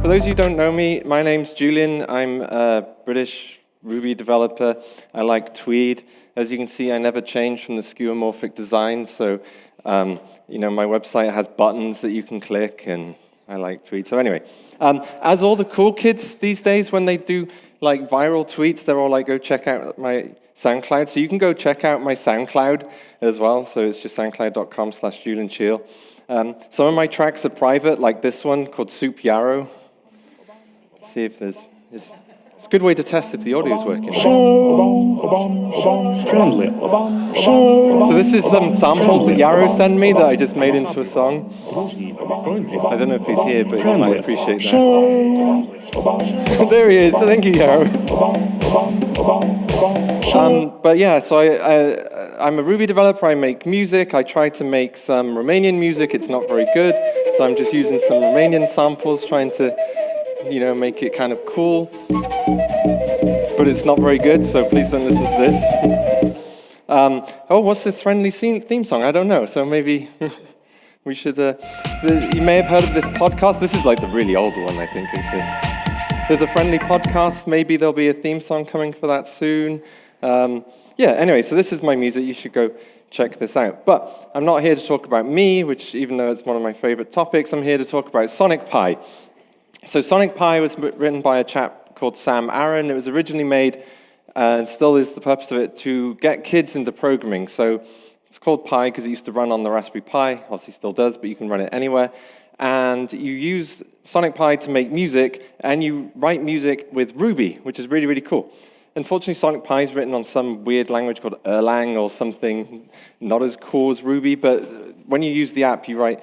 For those of you who don't know me, my name's Julian. I'm a British Ruby developer. I like Tweed. As you can see, I never changed from the skeuomorphic design, so my website has buttons that you can click, and I like Tweed. So anyway, as all the cool kids these days, when they do like viral tweets, they're all like, go check out my SoundCloud. So you can go check out my SoundCloud as well. So it's just soundcloud.com/Julian Cheal. Some of my tracks are private, like this one called Soup Yarrow. Let's see if there's... It's a good way to test if the audio is working. Friendly. So this is some samples that Yarrow sent me that I just made into a song. I don't know if he's here, but he might appreciate that. There he is. Thank you, Yarrow. But yeah, so I'm a Ruby developer. I make music. I try to make some Romanian music. It's not very good, so I'm just using some Romanian samples, trying to make it kind of cool, but it's not very good, so please don't listen to this. What's this Friendly theme song? I don't know, so maybe we should... you may have heard of this podcast. This is like the really old one, I think, actually. There's a Friendly podcast. Maybe there'll be a theme song coming for that soon. Anyway, so this is my music. You should go check this out. But I'm not here to talk about me, which, even though it's one of my favorite topics, I'm here to talk about Sonic Pi. So Sonic Pi was written by a chap called Sam Aaron. It was originally made, and still is the purpose of it, to get kids into programming. So it's called Pi because it used to run on the Raspberry Pi. Obviously still does, but you can run it anywhere. And you use Sonic Pi to make music, and you write music with Ruby, which is really, really cool. Unfortunately, Sonic Pi is written on some weird language called Erlang or something not as cool as Ruby, but when you use the app, you write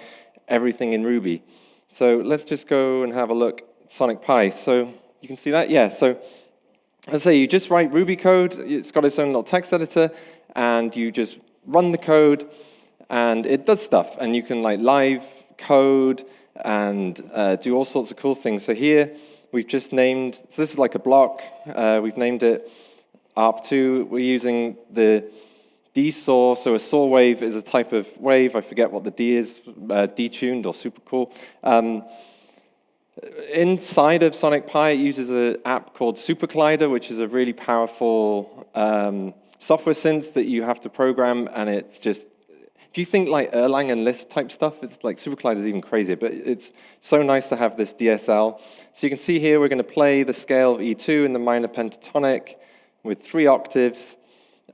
everything in Ruby. So let's just go and have a look at Sonic Pi. So you can see that? Yeah, so as I say, you just write Ruby code. It's got its own little text editor, and you just run the code, and it does stuff. And you can like live code and do all sorts of cool things. So here we've just named, so this is like a block. We've named it ARP2. We're using the D saw, so a saw wave is a type of wave. I forget what the D is, detuned or super cool. Inside of Sonic Pi, it uses an app called Super Collider, which is a really powerful software synth that you have to program, and it's just, if you think like Erlang and Lisp type stuff, it's like Super Collider is even crazier, but it's so nice to have this DSL. So you can see here we're going to play the scale of E2 in the minor pentatonic with 3 octaves.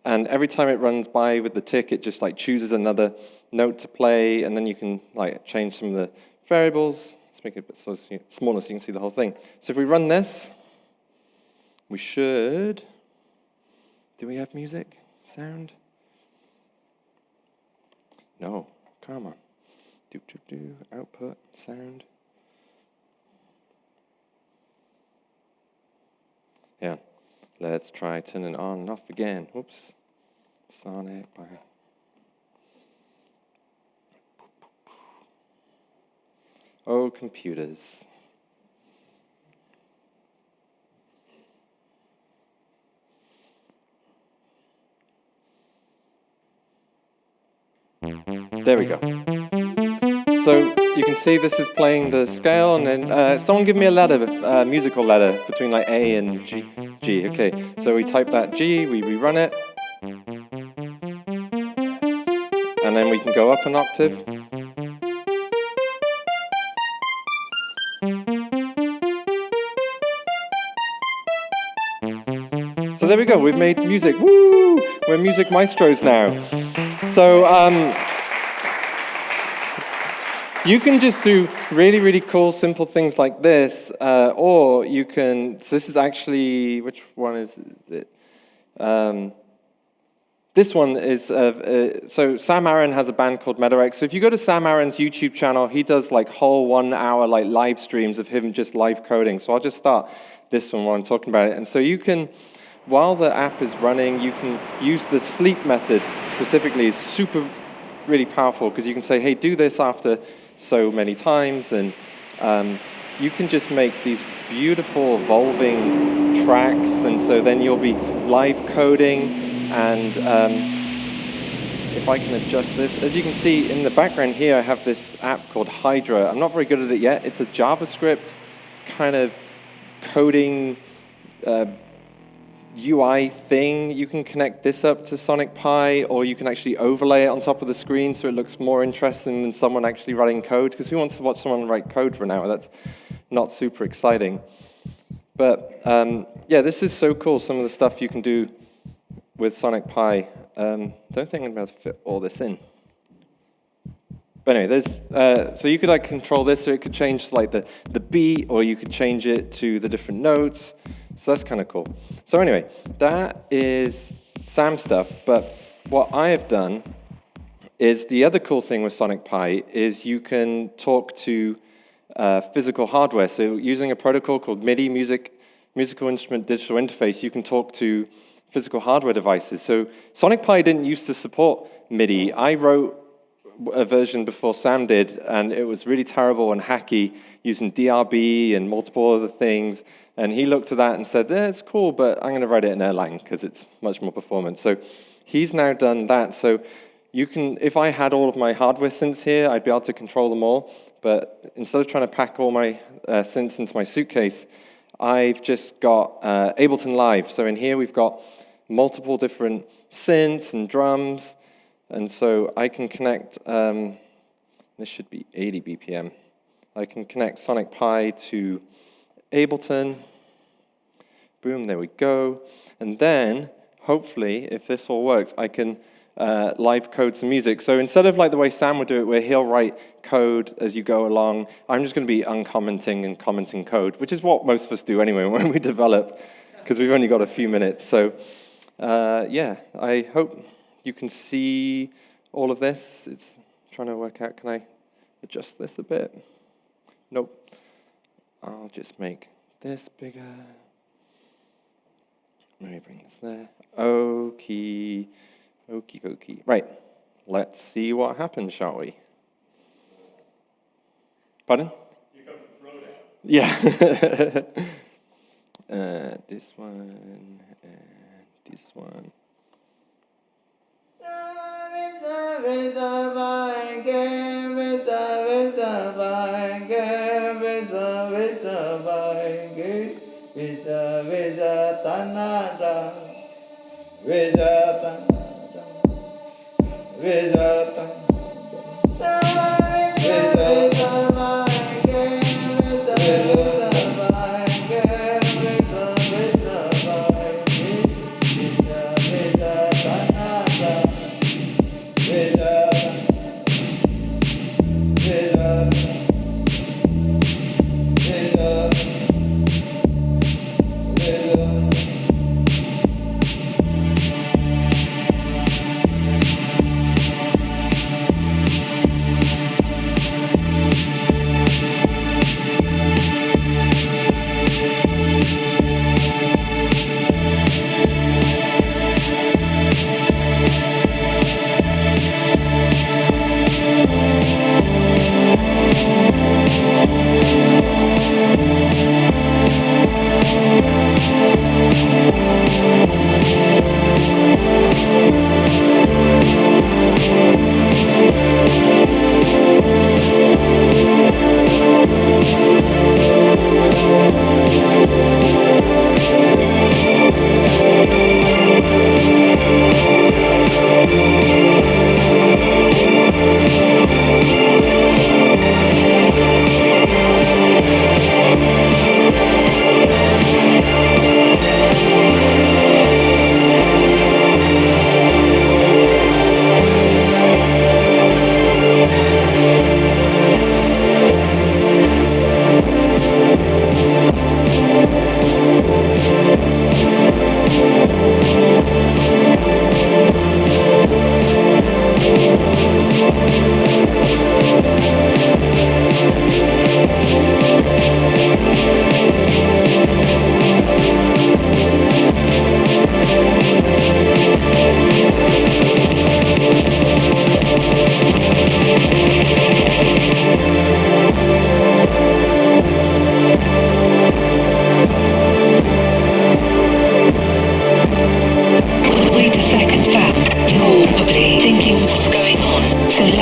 And every time it runs by with the tick, it just like chooses another note to play, and then you can like change some of the variables. Let's make it a bit smaller so you can see the whole thing. So if we run this, we should... Do we have music? Sound? No. Come on. Output. Sound. Yeah. Let's try turning it on and off again. Whoops. Sonic. Oh, computers. There we go. So you can see this is playing the scale, and then someone give me a letter, a musical letter between like A and G. G, okay. So we type that G, we rerun it, and then we can go up an octave. So there we go, we've made music. Woo! We're music maestros now. So you can just do really, really cool, simple things like this, or you can, so this is actually, which one is it? This one is, so Sam Aaron has a band called Meadow. So if you go to Sam Aaron's YouTube channel, he does like whole 1 hour like live streams of him just live coding. So I'll just start this one while I'm talking about it. And so you can, while the app is running, you can use the sleep method specifically. It's super, really powerful because you can say, hey, do this after so many times, and you can just make these beautiful evolving tracks, and so then you'll be live coding, and if I can adjust this, as you can see in the background here, I have this app called Hydra. I'm not very good at it yet. It's a JavaScript kind of coding UI thing, you can connect this up to Sonic Pi, or you can actually overlay it on top of the screen so it looks more interesting than someone actually writing code, because who wants to watch someone write code for an hour? That's not super exciting. But yeah, this is so cool, some of the stuff you can do with Sonic Pi. Don't think I'm going to fit all this in. But anyway, there's so you could like control this, so it could change like the beat, or you could change it to the different notes. So that's kind of cool. So anyway, that is Sam stuff. But what I have done is the other cool thing with Sonic Pi is you can talk to physical hardware. So using a protocol called MIDI, Musical Instrument Digital Interface, you can talk to physical hardware devices. So Sonic Pi didn't used to support MIDI. I wrote a version before Sam did, and it was really terrible and hacky using DRB and multiple other things. And he looked at that and said, it's cool, but I'm going to write it in Erlang because it's much more performant. So he's now done that. So you can, if I had all of my hardware synths here, I'd be able to control them all. But instead of trying to pack all my synths into my suitcase, I've just got Ableton Live. So in here we've got multiple different synths and drums. And so I can connect, this should be 80 BPM. I can connect Sonic Pi to Ableton. Boom, there we go. And then, hopefully, if this all works, I can live code some music. So instead of like the way Sam would do it, where he'll write code as you go along, I'm just going to be uncommenting and commenting code, which is what most of us do anyway when we develop, because we've only got a few minutes. So yeah, I hope you can see all of this. It's trying to work out, can I adjust this a bit? Nope. I'll just make this bigger. Let me bring this there. Okie dokie. Right, let's see what happens, shall we? Pardon? You got to throw it out. Yeah. This one, and this one.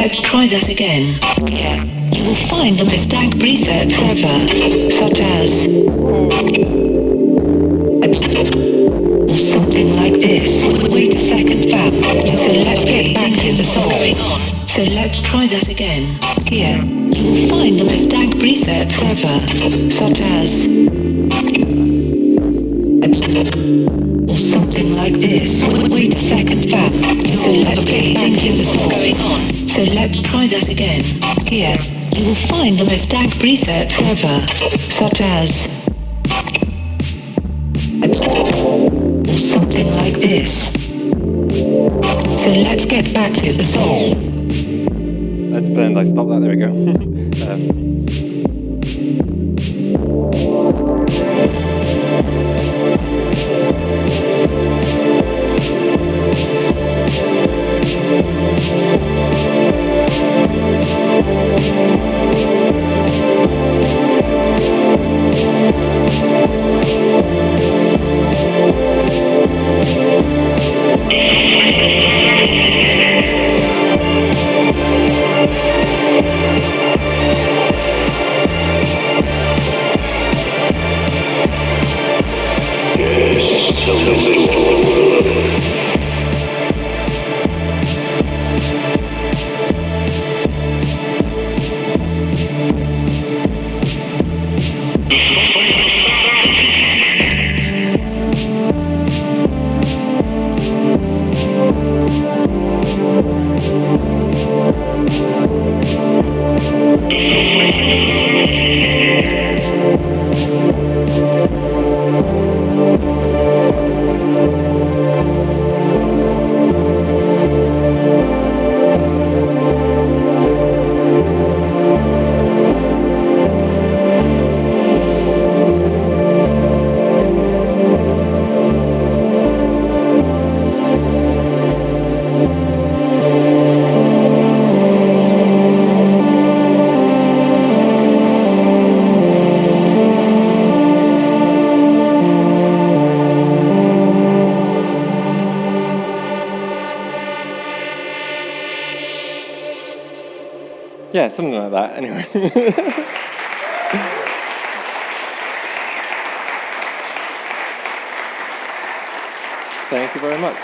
let's try that again. Here, you will find the most dank preset ever, such as or something like this. Wait a second, fam. So let's get back to the song. So let's try that again. Here, you will find the most dank preset ever, such as or something like this. Wait a second, fam. So let's get back to the song. So let's try that again. Here, you will find the most dank preset ever, such as or something like this. So let's get back to the song. That's burned. I stopped that. There we go. Yeah, something like that, anyway. Thank you very much.